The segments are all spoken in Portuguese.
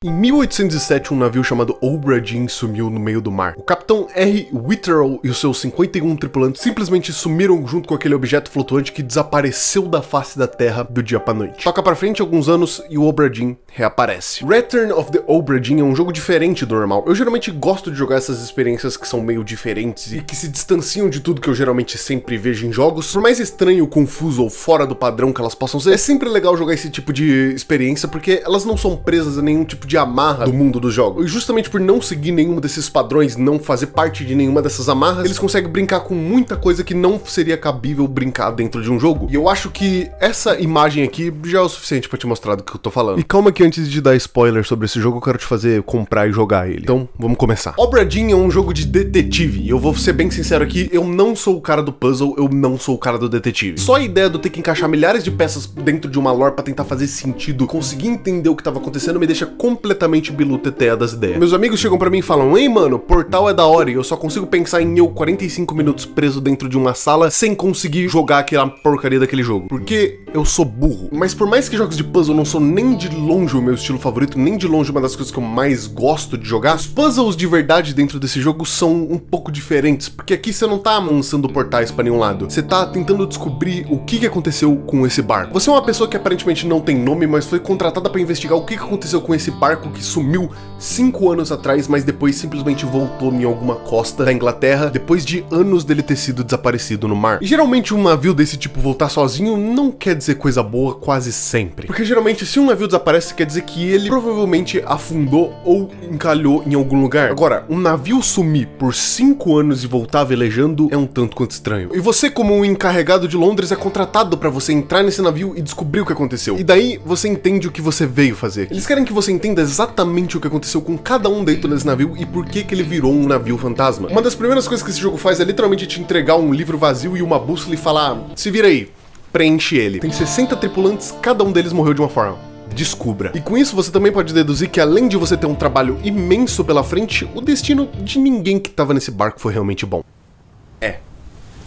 Em 1807, um navio chamado Obra Dinn sumiu no meio do mar. O capitão R. Witherell e os seus 51 tripulantes simplesmente sumiram junto com aquele objeto flutuante que desapareceu da face da terra do dia pra noite. Toca pra frente alguns anos e o Obra Dinn reaparece. Return of the Obra Dinn é um jogo diferente do normal. Eu geralmente gosto de jogar essas experiências que são meio diferentes e que se distanciam de tudo que eu geralmente sempre vejo em jogos. Por mais estranho, confuso ou fora do padrão que elas possam ser, é sempre legal jogar esse tipo de experiência porque elas não são presas a nenhum tipo de amarra do mundo dos jogos. E justamente por não seguir nenhum desses padrões, não fazer parte de nenhuma dessas amarras, eles conseguem brincar com muita coisa que não seria cabível brincar dentro de um jogo. E eu acho que essa imagem aqui já é o suficiente pra te mostrar do que eu tô falando. E calma que antes de dar spoiler sobre esse jogo, eu quero te fazer comprar e jogar ele. Então, vamos começar. Obra Dinn é um jogo de detetive, e eu vou ser bem sincero aqui, eu não sou o cara do puzzle, eu não sou o cara do detetive. Só a ideia de eu ter que encaixar milhares de peças dentro de uma lore pra tentar fazer sentido, conseguir entender o que tava acontecendo, me deixa completamente biluteteia das ideias. Meus amigos chegam pra mim e falam: ei mano, Portal é da hora, e eu só consigo pensar em eu 45 minutos preso dentro de uma sala sem conseguir jogar aquela porcaria daquele jogo. Porque eu sou burro. Mas por mais que jogos de puzzle não são nem de longe o meu estilo favorito, nem de longe uma das coisas que eu mais gosto de jogar, os puzzles de verdade dentro desse jogo são um pouco diferentes, porque aqui você não tá lançando portais pra nenhum lado, você tá tentando descobrir o que aconteceu com esse barco. Você é uma pessoa que aparentemente não tem nome, mas foi contratada pra investigar o que aconteceu com esse barco que sumiu 5 anos atrás, mas depois simplesmente voltou em alguma costa da Inglaterra, depois de anos dele ter sido desaparecido no mar. E geralmente um navio desse tipo voltar sozinho não quer dizer coisa boa quase sempre. Porque geralmente se um navio desaparece, quer dizer que ele provavelmente afundou ou encalhou em algum lugar. Agora, um navio sumir por 5 anos e voltar velejando é um tanto quanto estranho. E você, como um encarregado de Londres, é contratado pra você entrar nesse navio e descobrir o que aconteceu. E daí você entende o que você veio fazer. Eles querem que você entenda exatamente o que aconteceu com cada um dentro desse navio e por que ele virou um navio fantasma. Uma das primeiras coisas que esse jogo faz é literalmente te entregar um livro vazio e uma bússola e falar: se vira aí, preenche ele. Tem 60 tripulantes, cada um deles morreu de uma forma. Descubra. E com isso você também pode deduzir que além de você ter um trabalho imenso pela frente, o destino de ninguém que tava nesse barco foi realmente bom.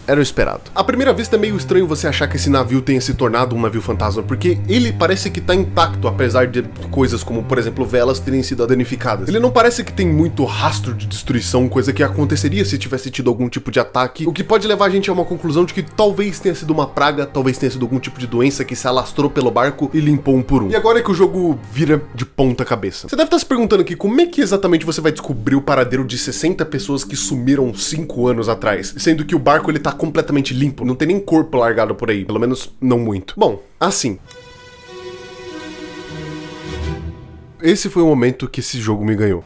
Era o esperado. À primeira vista é meio estranho você achar que esse navio tenha se tornado um navio fantasma, porque ele parece que tá intacto, apesar de coisas como, por exemplo, velas terem sido danificadas. Ele não parece que tem muito rastro de destruição, coisa que aconteceria se tivesse tido algum tipo de ataque, o que pode levar a gente a uma conclusão de que talvez tenha sido uma praga, talvez tenha sido algum tipo de doença que se alastrou pelo barco e limpou um por um. E agora é que o jogo vira de ponta cabeça. Você deve estar se perguntando aqui, como é que exatamente você vai descobrir o paradeiro de 60 pessoas que sumiram 5 anos atrás, sendo que o barco ele tá completamente limpo, não tem nem corpo largado por aí, pelo menos não muito. Bom, assim, esse foi o momento que esse jogo me ganhou.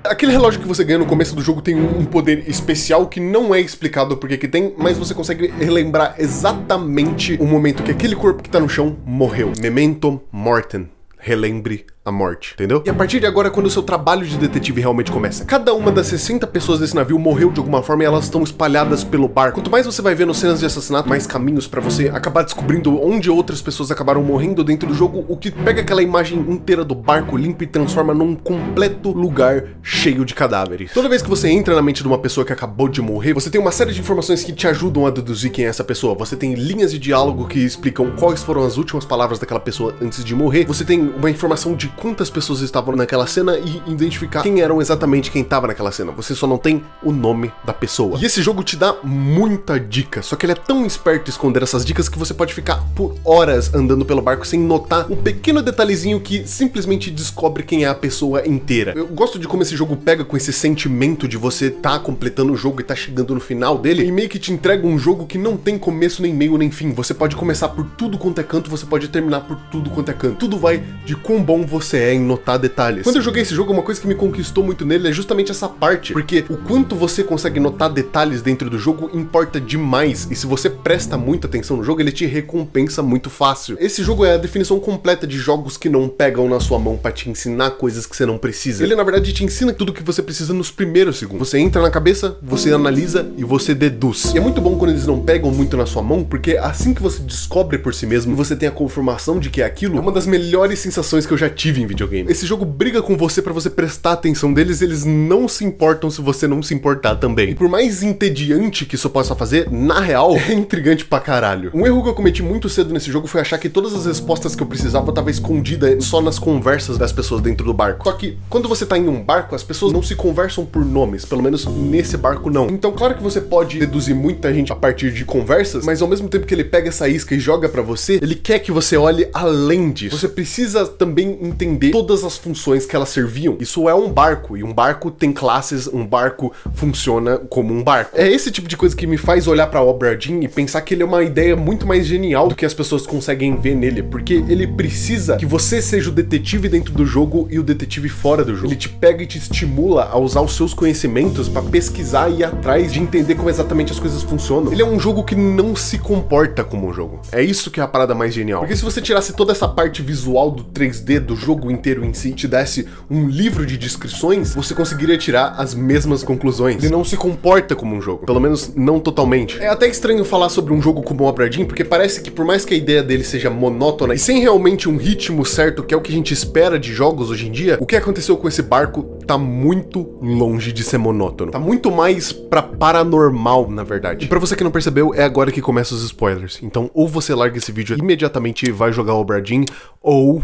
Aquele relógio que você ganha no começo do jogo tem um poder especial que não é explicado porque que tem, mas você consegue relembrar exatamente o momento que aquele corpo que tá no chão morreu. Memento mortem. Relembre a morte, entendeu? E a partir de agora é quando o seu trabalho de detetive realmente começa. Cada uma das 60 pessoas desse navio morreu de alguma forma e elas estão espalhadas pelo barco. Quanto mais você vai vendo cenas de assassinato, mais caminhos pra você acabar descobrindo onde outras pessoas acabaram morrendo dentro do jogo, o que pega aquela imagem inteira do barco limpo e transforma num completo lugar cheio de cadáveres. Toda vez que você entra na mente de uma pessoa que acabou de morrer, você tem uma série de informações que te ajudam a deduzir quem é essa pessoa. Você tem linhas de diálogo que explicam quais foram as últimas palavras daquela pessoa antes de morrer. Você tem uma informação de quantas pessoas estavam naquela cena e identificar quem eram exatamente quem estava naquela cena. Você só não tem o nome da pessoa. E esse jogo te dá muita dica, só que ele é tão esperto em esconder essas dicas que você pode ficar por horas andando pelo barco sem notar um pequeno detalhezinho que simplesmente descobre quem é a pessoa inteira. Eu gosto de como esse jogo pega com esse sentimento de você tá completando o jogo e tá chegando no final dele e meio que te entrega um jogo que não tem começo, nem meio, nem fim. Você pode começar por tudo quanto é canto, você pode terminar por tudo quanto é canto. Tudo vai de quão bom você é em notar detalhes. Quando eu joguei esse jogo, uma coisa que me conquistou muito nele é justamente essa parte, porque o quanto você consegue notar detalhes dentro do jogo importa demais, e se você presta muita atenção no jogo, ele te recompensa muito fácil. Esse jogo é a definição completa de jogos que não pegam na sua mão pra te ensinar coisas que você não precisa. Ele, na verdade, te ensina tudo que você precisa nos primeiros segundos. Você entra na cabeça, você analisa e você deduz. E é muito bom quando eles não pegam muito na sua mão, porque assim que você descobre por si mesmo, você tem a confirmação de que é aquilo, é uma das melhores sensações que eu já tive detetive em videogame. Esse jogo briga com você pra você prestar atenção deles, eles não se importam se você não se importar também. E por mais entediante que isso possa fazer, na real, é intrigante pra caralho. Um erro que eu cometi muito cedo nesse jogo foi achar que todas as respostas que eu precisava estavam escondidas só nas conversas das pessoas dentro do barco. Só que, quando você tá em um barco, as pessoas não se conversam por nomes, pelo menos nesse barco não. Então, claro que você pode deduzir muita gente a partir de conversas, mas ao mesmo tempo que ele pega essa isca e joga pra você, ele quer que você olhe além disso. Você precisa também entender todas as funções que elas serviam. Isso é um barco, e um barco tem classes, um barco funciona como um barco. É esse tipo de coisa que me faz olhar pra Obra Dinn e pensar que ele é uma ideia muito mais genial do que as pessoas conseguem ver nele, porque ele precisa que você seja o detetive dentro do jogo e o detetive fora do jogo. Ele te pega e te estimula a usar os seus conhecimentos pra pesquisar e ir atrás de entender como exatamente as coisas funcionam. Ele é um jogo que não se comporta como um jogo. É isso que é a parada mais genial. Porque se você tirasse toda essa parte visual do 3D do jogo inteiro em si e te desse um livro de descrições, você conseguiria tirar as mesmas conclusões. Ele não se comporta como um jogo. Pelo menos não totalmente. É até estranho falar sobre um jogo como Obra Dinn, porque parece que por mais que a ideia dele seja monótona e sem realmente um ritmo certo, que é o que a gente espera de jogos hoje em dia, o que aconteceu com esse barco tá muito longe de ser monótono. Tá muito mais pra paranormal, na verdade. E pra você que não percebeu, é agora que começam os spoilers. Então, ou você larga esse vídeo imediatamente e vai jogar Obra Dinn, ou...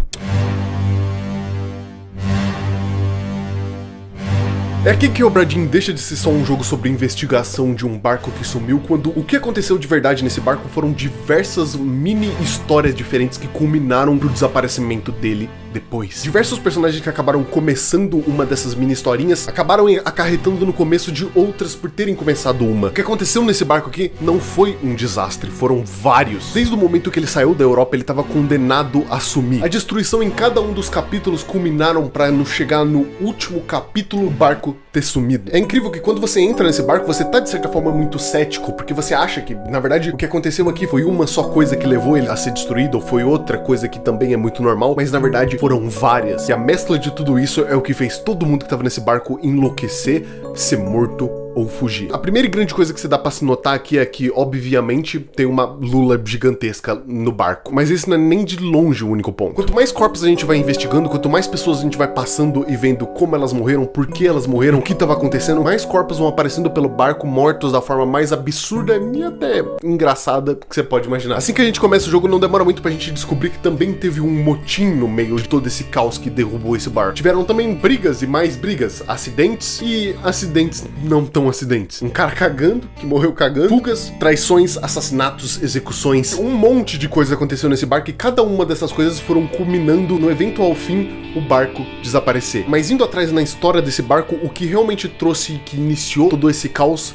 É aqui que Obra Dinn deixa de ser só um jogo sobre investigação de um barco que sumiu, quando o que aconteceu de verdade nesse barco foram diversas mini histórias diferentes que culminaram pro desaparecimento dele depois. Diversos personagens que acabaram começando uma dessas mini historinhas acabaram acarretando no começo de outras por terem começado uma. O que aconteceu nesse barco aqui não foi um desastre, foram vários. Desde o momento que ele saiu da Europa, ele estava condenado a sumir. A destruição em cada um dos capítulos culminaram para não chegar no último capítulo, o barco ter sumido. É incrível que quando você entra nesse barco, você tá de certa forma muito cético, porque você acha que, na verdade, o que aconteceu aqui foi uma só coisa que levou ele a ser destruído, ou foi outra coisa que também é muito normal, mas na verdade foram várias. E a mescla de tudo isso é o que fez todo mundo que tava nesse barco enlouquecer, ser morto ou fugir. A primeira grande coisa que você dá pra se notar aqui é que, obviamente, tem uma lula gigantesca no barco. Mas esse não é nem de longe o único ponto. Quanto mais corpos a gente vai investigando, quanto mais pessoas a gente vai passando e vendo como elas morreram, por que elas morreram, o que tava acontecendo, mais corpos vão aparecendo pelo barco, mortos da forma mais absurda e até engraçada que você pode imaginar. Assim que a gente começa o jogo, não demora muito pra gente descobrir que também teve um motim no meio de todo esse caos que derrubou esse barco. Tiveram também brigas e mais brigas, acidentes e acidentes não tão acidentes. Um cara cagando, que morreu cagando, fugas, traições, assassinatos, execuções, um monte de coisa aconteceu nesse barco e cada uma dessas coisas foram culminando no eventual fim, o barco desaparecer. Mas indo atrás na história desse barco, o que realmente trouxe, que iniciou todo esse caos,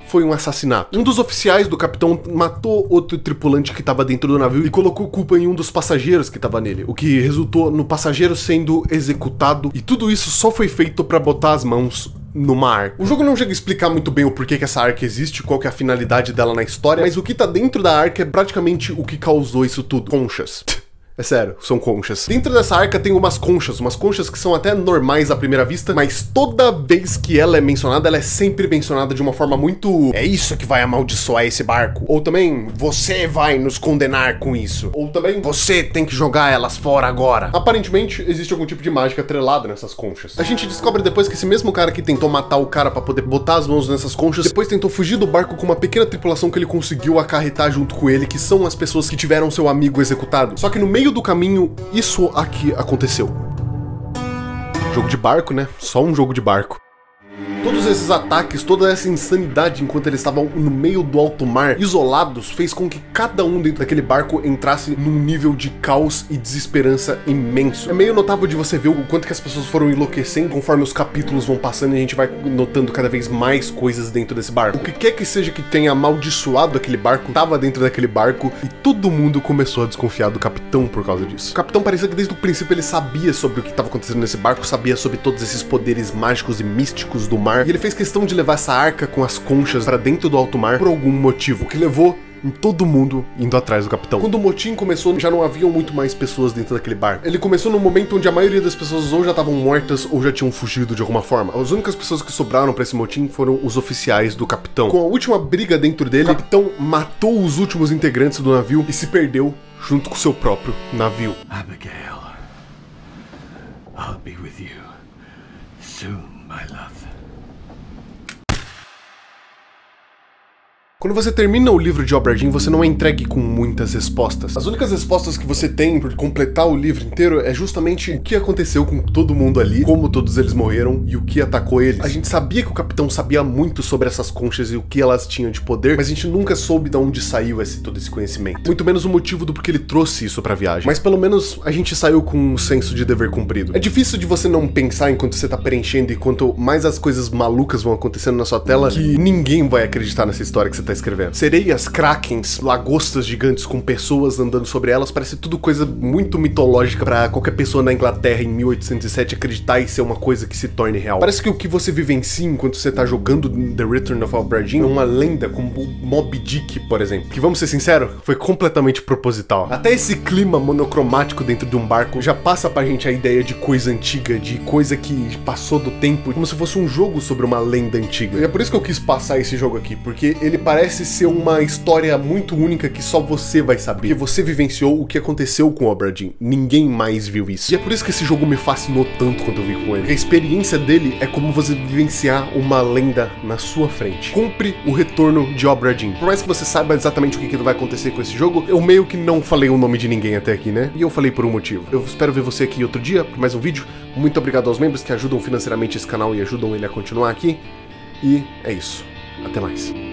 foi um assassinato. Um dos oficiais do capitão matou outro tripulante que estava dentro do navio e colocou culpa em um dos passageiros que estava nele, o que resultou no passageiro sendo executado, e tudo isso só foi feito para botar as mãos numa arca. O jogo não chega a explicar muito bem o porquê que essa arca existe, qual que é a finalidade dela na história, mas o que tá dentro da arca é praticamente o que causou isso tudo. Conchas. É sério, são conchas. Dentro dessa arca tem umas conchas que são até normais à primeira vista, mas toda vez que ela é mencionada, ela é sempre mencionada de uma forma muito... é isso que vai amaldiçoar esse barco. Ou também, você vai nos condenar com isso. Ou também, você tem que jogar elas fora agora. Aparentemente, existe algum tipo de mágica atrelada nessas conchas. A gente descobre depois que esse mesmo cara que tentou matar o cara pra poder botar as mãos nessas conchas, depois tentou fugir do barco com uma pequena tripulação que ele conseguiu acarretar junto com ele, que são as pessoas que tiveram seu amigo executado. Só que no meio do caminho, isso aqui aconteceu. Jogo de barco, né? Só um jogo de barco. Todos esses ataques, toda essa insanidade enquanto eles estavam no meio do alto mar, isolados, fez com que cada um dentro daquele barco entrasse num nível de caos e desesperança imenso. É meio notável de você ver o quanto que as pessoas foram enlouquecendo conforme os capítulos vão passando e a gente vai notando cada vez mais coisas dentro desse barco. O que quer que seja que tenha amaldiçoado aquele barco, estava dentro daquele barco e todo mundo começou a desconfiar do capitão por causa disso. O capitão parecia que desde o princípio ele sabia sobre o que estava acontecendo nesse barco, sabia sobre todos esses poderes mágicos e místicos do mar, e ele fez questão de levar essa arca com as conchas pra dentro do alto mar por algum motivo, o que levou em todo mundo indo atrás do capitão. Quando o motim começou, já não haviam muito mais pessoas dentro daquele barco. Ele começou num momento onde a maioria das pessoas ou já estavam mortas ou já tinham fugido de alguma forma. As únicas pessoas que sobraram pra esse motim foram os oficiais do capitão. Com a última briga dentro dele, o capitão matou os últimos integrantes do navio e se perdeu junto com seu próprio navio. Abigail. be with you soon, my love. Quando você termina o livro de Obra Dinn, você não é entregue com muitas respostas. As únicas respostas que você tem por completar o livro inteiro é justamente o que aconteceu com todo mundo ali, como todos eles morreram e o que atacou eles. A gente sabia que o capitão sabia muito sobre essas conchas e o que elas tinham de poder, mas a gente nunca soube de onde saiu todo esse conhecimento. Muito menos o motivo do porquê ele trouxe isso pra viagem. Mas pelo menos a gente saiu com um senso de dever cumprido. É difícil de você não pensar enquanto você tá preenchendo e quanto mais as coisas malucas vão acontecendo na sua tela, que ninguém vai acreditar nessa história que você tá escrevendo. Sereias, krakens, lagostas gigantes com pessoas andando sobre elas, parece tudo coisa muito mitológica pra qualquer pessoa na Inglaterra em 1807 acreditar e ser uma coisa que se torne real. Parece que o que você vivencia enquanto você tá jogando The Return of Obra Dinn é uma lenda, como o Moby Dick, por exemplo, que, vamos ser sinceros, foi completamente proposital. Até esse clima monocromático dentro de um barco já passa pra gente a ideia de coisa antiga, de coisa que passou do tempo, como se fosse um jogo sobre uma lenda antiga. E é por isso que eu quis passar esse jogo aqui, porque ele parece ser uma história muito única que só você vai saber. Porque você vivenciou o que aconteceu com Obra Dinn. Ninguém mais viu isso. E é por isso que esse jogo me fascinou tanto quando eu vi com ele. Porque a experiência dele é como você vivenciar uma lenda na sua frente. Compre o Retorno de Obra Dinn. Por mais que você saiba exatamente o que vai acontecer com esse jogo, eu meio que não falei o nome de ninguém até aqui, né? E eu falei por um motivo. Eu espero ver você aqui outro dia, por mais um vídeo. Muito obrigado aos membros que ajudam financeiramente esse canal e ajudam ele a continuar aqui. E é isso. Até mais.